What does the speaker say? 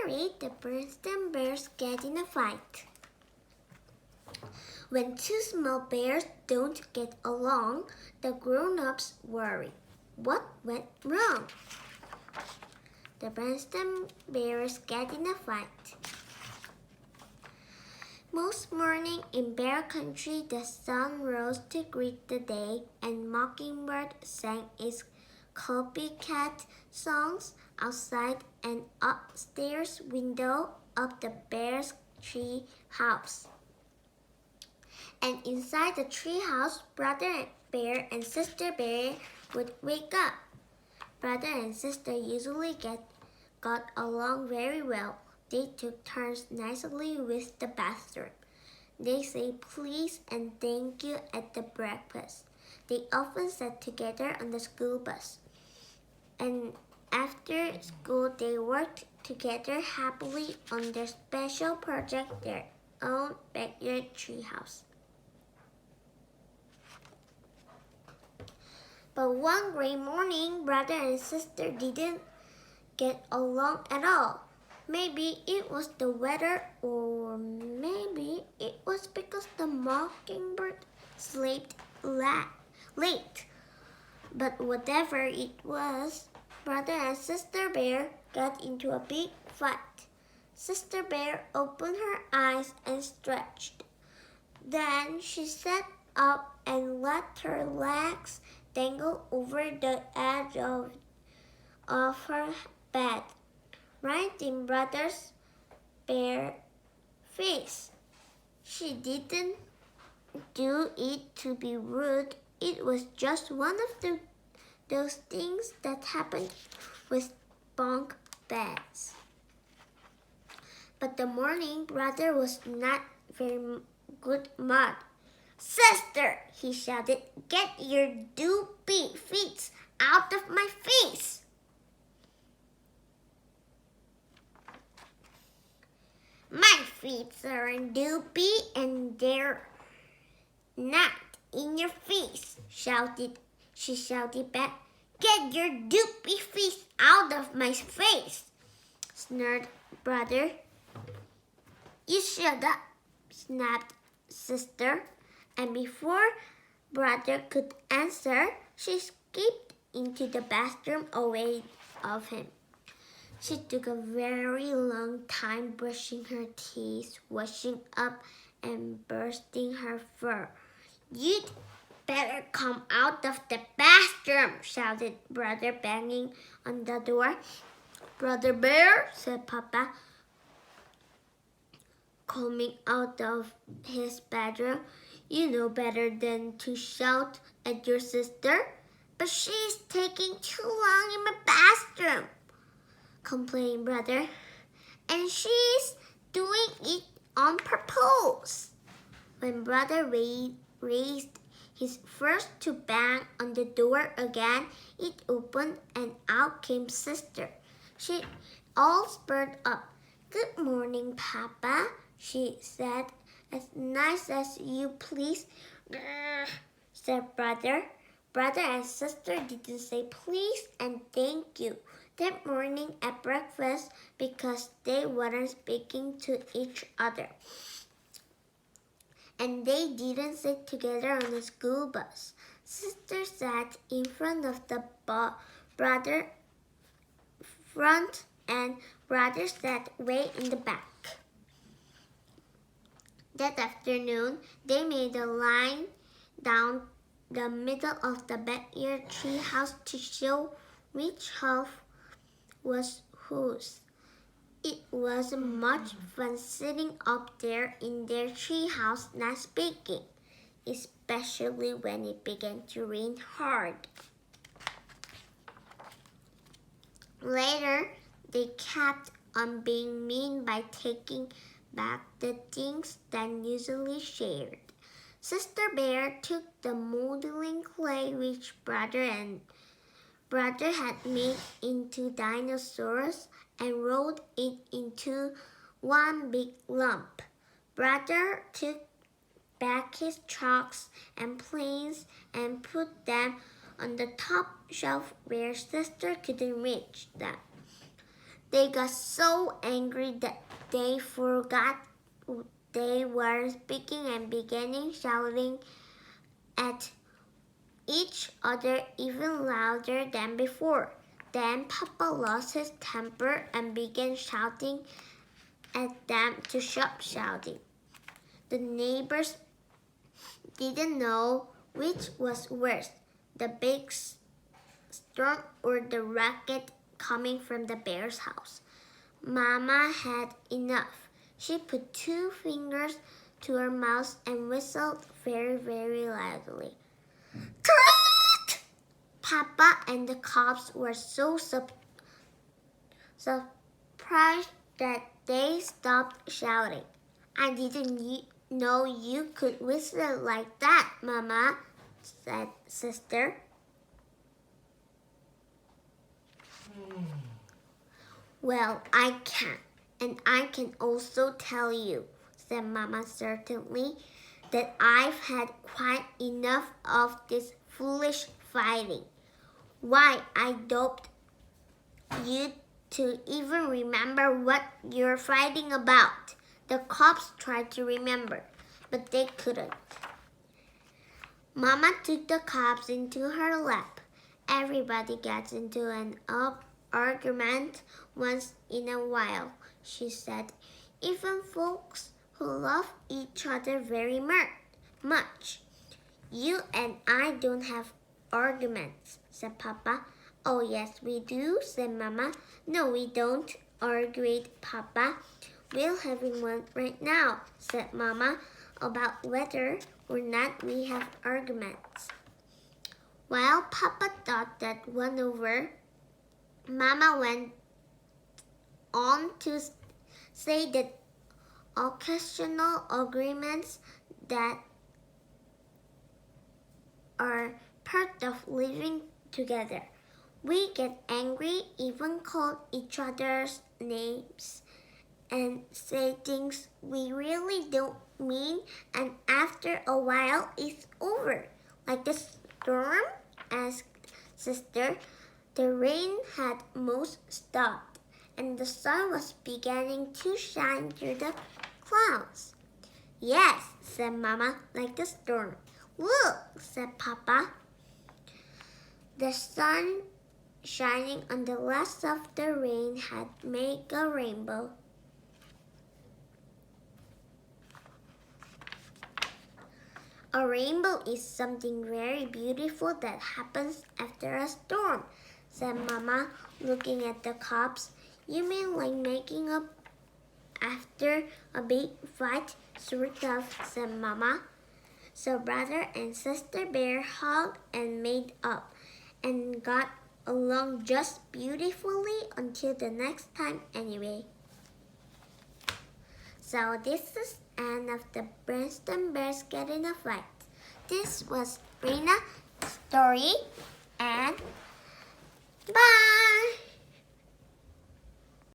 8, the Berenstain Bears Get in a Fight. When two small bears don't get along, the grown-ups worry. What went wrong? The Berenstain Bears Get in a Fight. Most morning in bear country, the sun rose to greet the day, and mockingbird sang its copycat songs outside an upstairs window of the bear's tree house. And inside the tree house, brother bear and sister bear would wake up. Brother and sister usually got along very well. They took turns nicely with the bathroom. They say please and thank you at the breakfast. They often sat together on the school bus. And after school, they worked together happily on their special project, their own backyard treehouse. But one great morning, brother and sister didn't get along at all. Maybe it was the weather, or maybe it was because the mockingbird slept late. But whatever it was, brother and sister bear got into a big fight. Sister bear opened her eyes and stretched. Then she sat up and let her legs dangle over the edge of her bed, right in brother's bear face. She didn't do it to be rude. It was just one of those things that happened with bunk beds. But the morning brother was not very good mood. Sister, he shouted, get your doopy feet out of my face. My feet aren't doopy and they're not in your face, she shouted back. Get your doopy feet out of my face, snarled brother. You shut up, snapped sister. And before brother could answer, she skipped into the bathroom away of him. She took a very long time brushing her teeth, washing up, and bursting her fur. You'd better come out of the bathroom, shouted brother, banging on the door. Brother Bear, said Papa, coming out of his bedroom. You know better than to shout at your sister, but she's taking too long in my bathroom, complained brother, and she's doing it on purpose. When brother raised his fist to bang on the door again, it opened and out came sister. She all spurred up. Good morning, Papa, she said. As nice as you please, said brother. Brother and sister didn't say please and thank you that morning at breakfast because they weren't speaking to each other. And they didn't sit together on the school bus. Sister sat in front of the brother front and brother sat way in the back. That afternoon, they made a line down the middle of the backyard tree house to show which half was whose. It was much fun sitting up there in their tree house not speaking, especially when it began to rain hard. Later, they kept on being mean by taking back the things that usually shared. Sister Bear took the modeling clay which brother had made into dinosaurs and rolled it into one big lump. Brother took back his chalks and planes and put them on the top shelf where sister couldn't reach them. They got so angry that they forgot they were speaking and began shouting at each other even louder than before. Then Papa lost his temper and began shouting at them to stop shouting. The neighbors didn't know which was worse, the big storm or the racket coming from the bear's house. Mama had enough. She put 2 fingers to her mouth and whistled very, very loudly. Tweet! Papa and the cops were so surprised that they stopped shouting. I didn't know you could whistle like that, Mama, said Sister. Well, I can, and I can also tell you, said Mama certainly, that I've had quite enough of this foolish fighting. Why, I doubt you to even remember what you're fighting about. The cops tried to remember, but they couldn't. Mama took the cops into her lap. Everybody gets into an argument once in a while, she said. Even folks who love each other very much. You and I don't have arguments, said Papa. Oh, yes, we do, said Mama. No, we don't, argued Papa. We're having one right now, said Mama, about whether or not we have arguments. While Papa thought that one over, Mama went on to say that occasional agreements that are part of living together. We get angry, even call each other's names, and say things we really don't mean, and after a while it's over. Like the storm? Asked Sister. The rain had most stopped, and the sun was beginning to shine through the clouds. Yes, said Mama, like the storm. Look, said Papa. The sun shining on the last of the rain had made a rainbow. A rainbow is something very beautiful that happens after a storm, said Mama, looking at the cops. You mean like making up after a big fight? Sort of, said Mama. So Brother and Sister Bear hugged and made up and got along just beautifully until the next time anyway. So this is the end of the Berenstain Bears Get In a Fight. This was Rena's story, and bye!